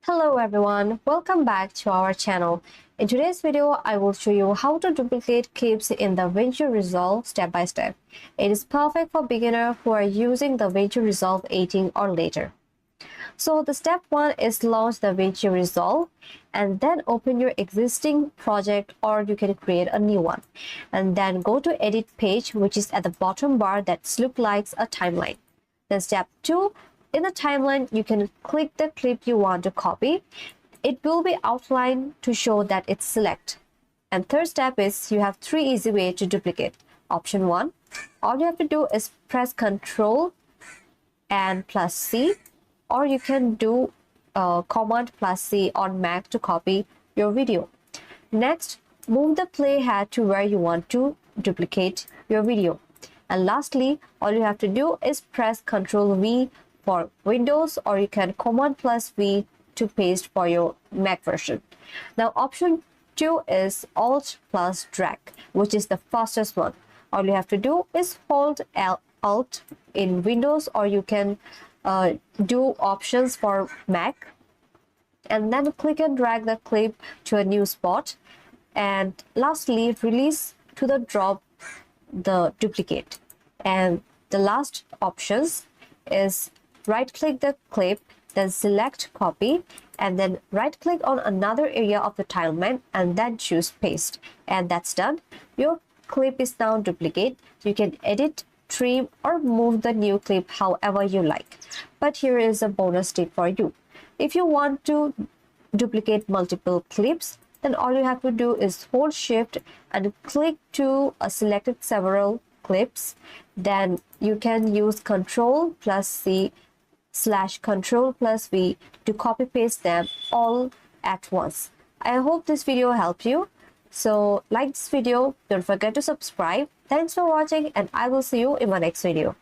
Hello everyone, welcome back to our channel. In today's video, I will show you how to duplicate clips in DaVinci Resolve step by step. It is perfect for beginners who are using DaVinci Resolve 18 or later. So the step 1 is launch DaVinci Resolve and then open your existing project or you can create a new one. And then go to edit page, which is at the bottom bar that looks like a timeline. Then step 2, in the timeline, you can click the clip you want to copy. It will be outlined to show that it's select. And third step is you have 3 easy ways to duplicate. Option 1, all you have to do is press Ctrl and plus C, or you can do Command plus C on Mac to copy your video. Next, move the playhead to where you want to duplicate your video. And lastly, all you have to do is press Ctrl V for Windows, or you can Command plus V to paste for your Mac version. Now option 2 is Alt plus drag, which is the fastest one. All you have to do is hold Alt in Windows, or you can do options for Mac, and then click and drag the clip to a new spot. And lastly, release to the drop the duplicate. And the last options is right click the clip, then select copy, and then right click on another area of the timeline and then choose paste. And that's done. Your clip is now duplicate. You can edit, trim, or move the new clip however you like. But here is a bonus tip for you. If you want to duplicate multiple clips, then all you have to do is hold shift and click to selected several clips. Then you can use Ctrl plus C / Ctrl plus V to copy paste them all at once. I hope this video helped you. So like this video, don't forget to subscribe. Thanks for watching, and I will see you in my next video.